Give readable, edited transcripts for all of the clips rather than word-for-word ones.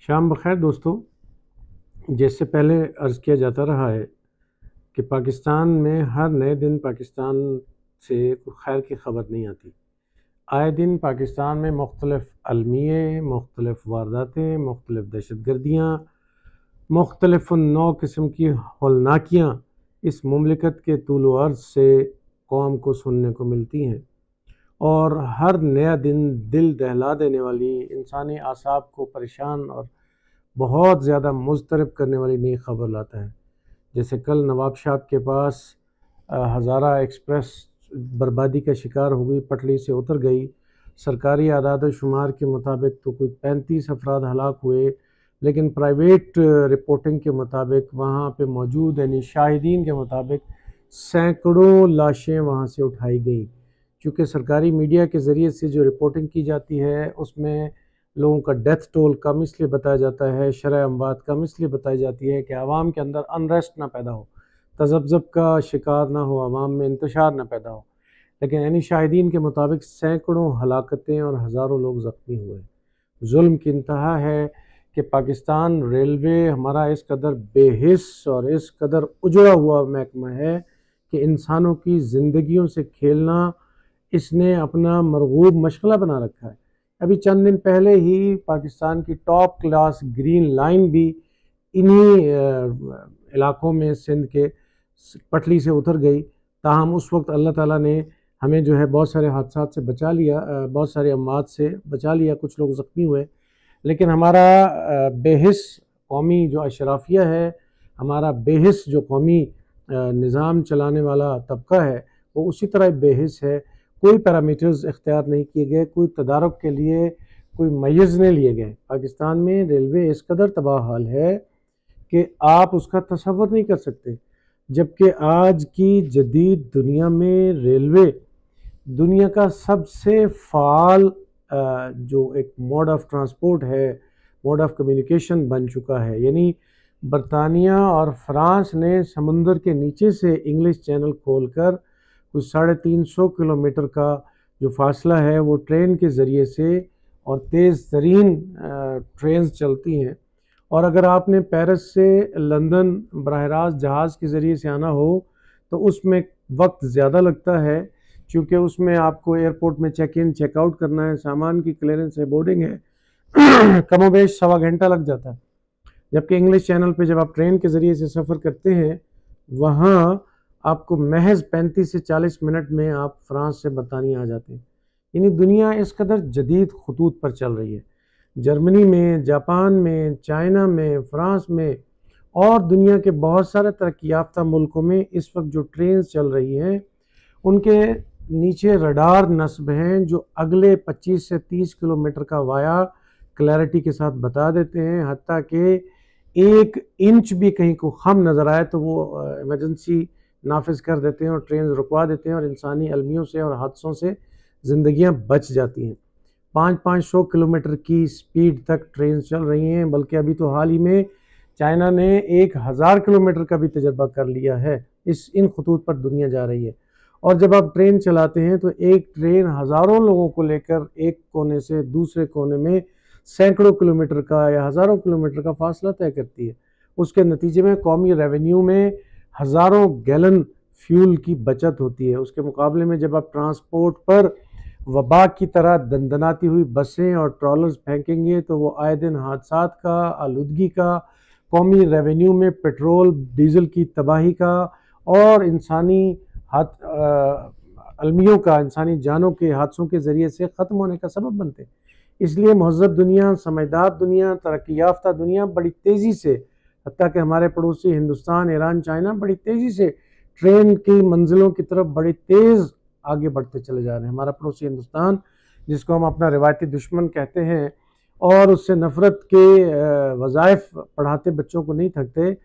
शाम बखैर दोस्तों। जैसे पहले अर्ज़ किया जाता रहा है कि पाकिस्तान में हर नए दिन पाकिस्तान से खैर की ख़बर नहीं आती। आए दिन पाकिस्तान में मुख्तलिफ़ अलमिये, मुख्तलिफ़ वारदातें, मुख्तलिफ़ दहशतगर्दियाँ, मुख्तलिफ़ नौ किस्म की हौलनाकियाँ इस मुमलिकत के तूल व अर्ज़ से कौम को सुनने को मिलती हैं और हर नया दिन दिल दहला देने वाली, इंसानी आसाब को परेशान और बहुत ज़्यादा मुज़तरब करने वाली नई ख़बर लाता है। जैसे कल नवाबशाह के पास हज़ारा एक्सप्रेस बर्बादी का शिकार हो गई, पटरी से उतर गई। सरकारी आदाद शुमार के मुताबिक तो कोई 35 अफराद हलाक हुए, लेकिन प्राइवेट रिपोर्टिंग के मुताबिक वहाँ पे मौजूद यानी शाहिदीन के मुताबिक सैकड़ों लाशें वहाँ से उठाई गई। चूँकि सरकारी मीडिया के ज़रिए से जो रिपोर्टिंग की जाती है उसमें लोगों का डेथ टोल कम इसलिए बताया जाता है, शरह अमवात कम इसलिए बताई जाती है कि आवाम के अंदर अनरेस्ट ना पैदा हो, तज़ब्ज़ब का शिकार ना हो, आवाम में इंतशार ना पैदा हो। लेकिन यानी शाहिदीन के मुताबिक सैकड़ों हलाकतें और हज़ारों लोग ज़ख्मी हुए। जुल्म की इंतहा है कि पाकिस्तान रेलवे हमारा इस कदर बेहिस और इस कदर उजड़ा हुआ महकमा है कि इंसानों की ज़िंदगियों से खेलना इसने अपना मरगूब मशगला बना रखा है। अभी चंद दिन पहले ही पाकिस्तान की टॉप क्लास ग्रीन लाइन भी इन्हीं इलाकों में सिंध के पटरी से उतर गई। ताहम उस वक्त अल्लाह ताला ने हमें जो है बहुत सारे हादसा से बचा लिया, बहुत सारे अमवात से बचा लिया, कुछ लोग ज़ख्मी हुए। लेकिन हमारा बेहिस कौमी जो अशराफिया है, हमारा बेहिस जो कौमी निज़ाम चलाने वाला तबका है, वो उसी तरह बेहिस है। कोई पैरामीटर्स इख्तियार नहीं किए गए, कोई तदारुक के लिए कोई मय्यज़ नहीं लिए गए। पाकिस्तान में रेलवे इस कदर तबाह हाल है कि आप उसका तसव्वुर नहीं कर सकते। जबकि आज की जदीद दुनिया में रेलवे दुनिया का सबसे फ़ाल जो एक मोड ऑफ ट्रांसपोर्ट है, मोड ऑफ कम्युनिकेशन बन चुका है। यानी बरतानिया और फ़्रांस ने समुंदर के नीचे से इंग्लिश चैनल खोलकर कुछ 350 किलोमीटर का जो फासला है वो ट्रेन के ज़रिए से और तेज़ तरीन ट्रेन चलती हैं। और अगर आपने पेरिस से लंदन बराह रास्त जहाज़ के ज़रिए से आना हो तो उसमें वक्त ज़्यादा लगता है, क्योंकि उसमें आपको एयरपोर्ट में चेक इन चेक आउट करना है, सामान की क्लियरेंस है, बोर्डिंग है कमोबेश सवा घंटा लग जाता है। जबकि इंग्लिश चैनल पे जब आप ट्रेन के ज़रिए से सफ़र करते हैं वहाँ आपको महज 35 से 40 मिनट में आप फ्रांस से बरतानिया आ जाते हैं। यानी दुनिया इस कदर जदीद खतूत पर चल रही है। जर्मनी में, जापान में, चाइना में, फ्रांस में और दुनिया के बहुत सारे तरक्की याफ्ता मुल्कों में इस वक्त जो ट्रेन चल रही हैं उनके नीचे रडार नस्ब हैं जो अगले 25 से 30 किलोमीटर का वाया क्लैरिटी के साथ बता देते हैं। हत्ता कि 1 इंच भी कहीं को खम नज़र आए तो वो इमरजेंसी नाफिज कर देते हैं और ट्रेन रुकवा देते हैं और इंसानी अलमियों से और हादसों से ज़िंदगियां बच जाती हैं। 500 किलोमीटर की स्पीड तक ट्रेन चल रही हैं, बल्कि अभी तो हाल ही में चाइना ने 1000 किलोमीटर का भी तजर्बा कर लिया है। इन खतूत पर दुनिया जा रही है। और जब आप ट्रेन चलाते हैं तो एक ट्रेन हज़ारों लोगों को लेकर एक कोने से दूसरे कोने में सैकड़ों किलोमीटर का या हज़ारों किलोमीटर का फासला तय करती है। उसके नतीजे में कौमी रेवेन्यू में हज़ारों गैलन फ्यूल की बचत होती है। उसके मुकाबले में जब आप ट्रांसपोर्ट पर वबा की तरह दंदनाती हुई बसें और ट्रॉलर्स फेंकेंगे तो वो आए दिन हादसात का, आलूदगी का, कौमी रेवेन्यू में पेट्रोल डीजल की तबाही का और इंसानी अलमियों का, इंसानी जानों के हादसों के ज़रिए से ख़त्म होने का सबब बनते हैं। इसलिए महज़ब दुनिया, समझदार दुनिया, तरक्की याफ्ता दुनिया बड़ी तेज़ी से, हत्ता कि हमारे पड़ोसी हिंदुस्तान, ईरान, चाइना बड़ी तेज़ी से ट्रेन की मंजिलों की तरफ बड़ी तेज़ आगे बढ़ते चले जा रहे हैं। हमारा पड़ोसी हिंदुस्तान, जिसको हम अपना रिवायती दुश्मन कहते हैं और उससे नफ़रत के वज़ाइफ पढ़ाते बच्चों को नहीं थकते,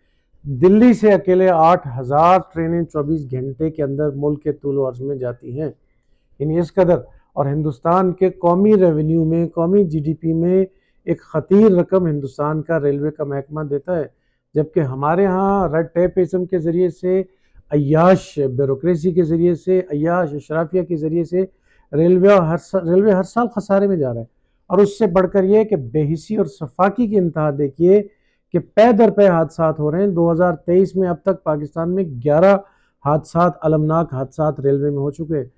दिल्ली से अकेले 8000 ट्रेनें 24 घंटे के अंदर मुल्क के तूल अर्ज़ में जाती हैं। यानी इस कदर, और हिंदुस्तान के कौमी रेवेन्यू में, कौमी जीडीपी में एक ख़तीर रकम हिंदुस्तान का रेलवे का महकमा देता है। जबकि हमारे यहाँ रेड टेपिज्म के ज़रिए से, अय्याश ब्यूरोक्रेसी के ज़रिए से, अय्याश अशराफिया के ज़रिए से रेलवे हर साल खसारे में जा रहा है। और उससे बढ़कर ये कि बेहिसी और सफाकी की इंतहा देखिए कि पे दर पे हादसा हो रहे हैं। 2023 में अब तक पाकिस्तान में 11 हादसा, अलमनाक हादसा रेलवे में हो चुके हैं।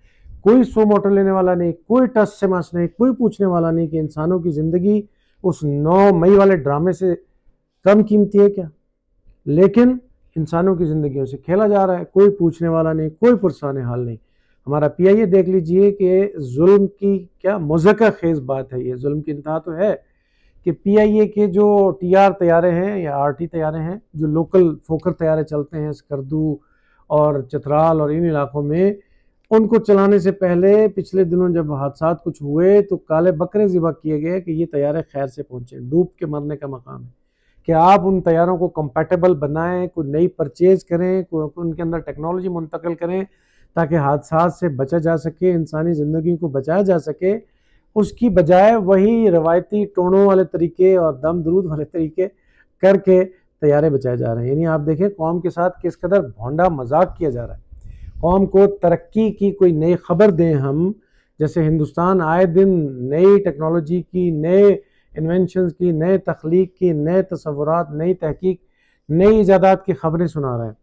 कोई सो मोटर लेने वाला नहीं, कोई टस से मस नहीं, कोई पूछने वाला नहीं कि इंसानों की ज़िंदगी उस 9 मई वाले ड्रामे से कम कीमती है क्या। लेकिन इंसानों की ज़िंदगियों से खेला जा रहा है, कोई पूछने वाला नहीं, कोई पुरसाने हाल नहीं। हमारा पीआईए देख लीजिए कि जुल्म की क्या मज़ाक़ खेज़ बात है, ये जुल्म की इंतहा तो है कि पीआईए के जो टीआर तैयारे हैं या आरटी तैयारे हैं, जो लोकल फोकर तैयारे चलते हैं स्कर्दू और चतराल और इन इलाकों में, उनको चलाने से पहले पिछले दिनों जब हादसा कुछ हुए तो काले बकरे ज़िबा किए गए कि ये तैयारे खैर से पहुंचे। डूब के मरने का मकाम है कि आप उन तैयारों को कंपैटिबल बनाएं, कोई नई परचेज करें, उनके अंदर टेक्नोलॉजी मुंतकिल करें ताकि हादसा से बचा जा सके, इंसानी ज़िंदगी को बचाया जा सके। उसकी बजाय वही रवायती टोनों वाले तरीके और दम दरूद वाले तरीके करके तैयारे बचाए जा रहे हैं। यानी आप देखें कौम के साथ किस कदर भोंडा मजाक किया जा रहा है। कौम को तरक्की की कोई नई खबर दें हम, जैसे हिंदुस्तान आए दिन नई टेक्नोलॉजी की, नए इन्वेंशंस की, नए तख्लीक की, नए तस्वुरात, नई तहकीक, नई ईजादात की खबरें सुना रहा है।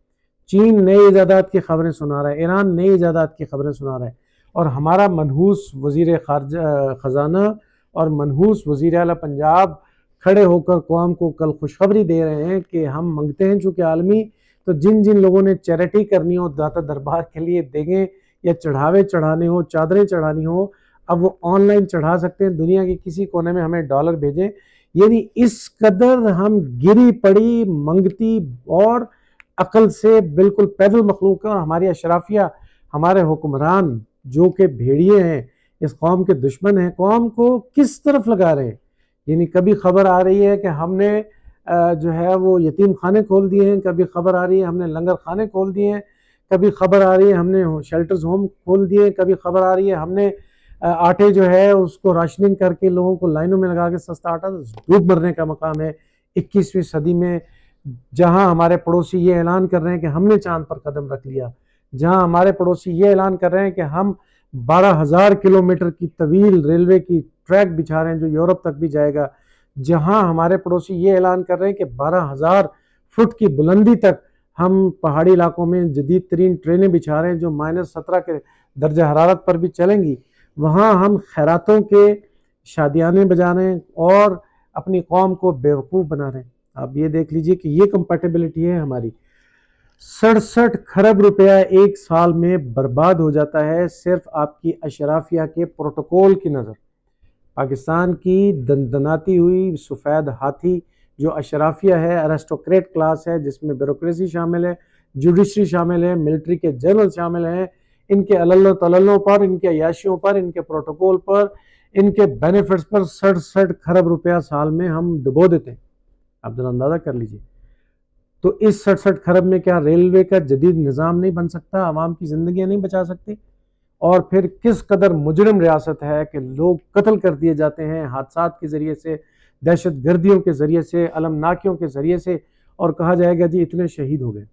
चीन नई ईजादात की खबरें सुना रहा है, ईरान नई ईजादात की खबरें सुना रहा है, और हमारा मनहूस वज़ीर ख़जाना और मनहूस वज़ीर आला पंजाब खड़े होकर कौम को कल खुशखबरी दे रहे हैं कि हम मांगते हैं चूँकि आलमी, तो जिन जिन लोगों ने चैरिटी करनी हो दाता दरबार के लिए देंगे, या चढ़ावे चढ़ाने हो, चादरें चढ़ानी हो, अब वो ऑनलाइन चढ़ा सकते हैं। दुनिया के किसी कोने में हमें डॉलर भेजें। यानी इस कदर हम गिरी पड़ी मंगती और अकल से बिल्कुल पैदल मखलूक है, और हमारी अशराफिया, हमारे हुक्मरान जो कि भेड़िए हैं, इस कौम के दुश्मन हैं, कौम को किस तरफ लगा रहे हैं। यानी कभी खबर आ रही है कि हमने जो है वो यतीम खाने खोल दिए हैं, कभी खबर आ रही है हमने लंगर खाने खोल दिए हैं, कभी खबर आ रही है हमने शेल्टर्स होम खोल दिए, कभी खबर आ रही है हमने आटे जो है उसको राशनिंग करके लोगों को लाइनों में लगा के सस्ता आटा, डूब मरने का मकाम है 21वीं सदी में। जहां हमारे पड़ोसी ये ऐलान कर रहे हैं कि हमने चांद पर कदम रख लिया, जहां हमारे पड़ोसी ये ऐलान कर रहे हैं कि हम 12,000 किलोमीटर की तवील रेलवे की ट्रैक बिछा रहे हैं जो यूरोप तक भी जाएगा, जहां हमारे पड़ोसी ये ऐलान कर रहे हैं कि 12,000 फुट की बुलंदी तक हम पहाड़ी इलाकों में जदीद तरीन ट्रेनें बिछा रहे हैं जो -17 के दर्जा हरारत पर भी चलेंगी, वहाँ हम खैरातों के शादियाने बजा रहे हैं और अपनी कौम को बेवकूफ़ बना रहे हैं। आप ये देख लीजिए कि ये कंपैटिबिलिटी है हमारी। 67 खरब रुपया एक साल में बर्बाद हो जाता है सिर्फ आपकी अशराफिया के प्रोटोकॉल की नज़र। पाकिस्तान की दनदनाती हुई सफ़ेद हाथी जो अशराफिया है, अरिस्टोक्रेट क्लास है, जिसमें ब्यूरोक्रेसी शामिल है, जुडिशरी शामिल है, मिलिट्री के जनरल शामिल हैं, इनके अल्लो तल्लों पर, इनके अयाशियों पर, इनके प्रोटोकॉल पर, इनके बेनिफिट्स पर 67 खरब रुपया साल में हम डुबो देते हैं। आप जरा अंदाज़ा कर लीजिए। तो इस 67 खरब में क्या रेलवे का जदीद निज़ाम नहीं बन सकता, आवाम की ज़िंदगियाँ नहीं बचा सकती? और फिर किस कदर मुजरिम रियासत है कि लोग कत्ल कर दिए जाते हैं हादसा के ज़रिए से, दहशत गर्दियों के ज़रिए से, अलमनाकियों के ज़रिए से, और कहा जाएगा जी इतने शहीद हो गए।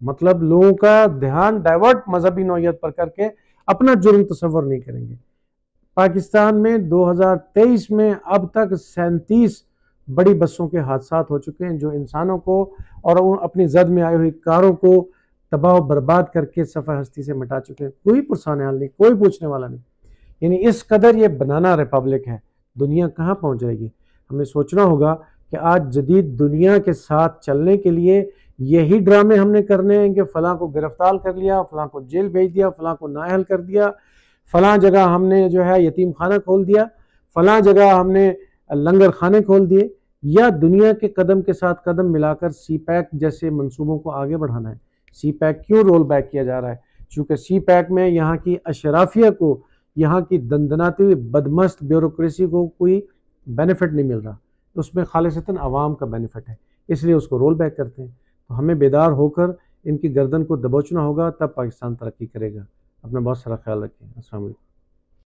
मतलब लोगों का ध्यान डाइवर्ट मजहबी नौयत पर करके अपना जुर्म तस्वर नहीं करेंगे। पाकिस्तान में 2023 में अब तक 37 बड़ी बसों के हादसा हो चुके हैं जो इंसानों को और अपनी जद में आई हुई कारों को तबाह बर्बाद करके सफ़ा हस्ती से मिटा चुके हैं। कोई पुरसाने हाल नहीं, कोई पूछने वाला नहीं। यानी इस कदर ये बनाना रिपब्लिक है। दुनिया कहाँ पहुँच जाएगी? हमें सोचना होगा कि आज जदीद दुनिया के साथ चलने के लिए यही ड्रामे हमने करने हैं कि फ़लाँ को गिरफ्तार कर लिया, फ़लाँ को जेल भेज दिया, फ़लाँ को नाअहल कर दिया, फ़लाँ जगह हमने जो है यतीम खाना खोल दिया, फ़लाँ जगह हमने लंगर खाने खोल दिए, या दुनिया के कदम के साथ कदम मिलाकर सी पैक जैसे मंसूबों को आगे बढ़ाना है। सी पैक क्यों रोल बैक किया जा रहा है? चूँकि सी पैक में यहाँ की अशराफिया को, यहाँ की दंदनाती हुई बदमस्त ब्यूरोक्रेसी को कोई बेनिफिट नहीं मिल रहा, उसमें खालिसतन अवाम का बेनिफिट है, इसलिए उसको रोल बैक करते हैं। तो हमें बेदार होकर इनकी गर्दन को दबोचना होगा, तब पाकिस्तान तरक्की करेगा। अपना बहुत सारा ख्याल रखें। अस्सलाम वालेकुम।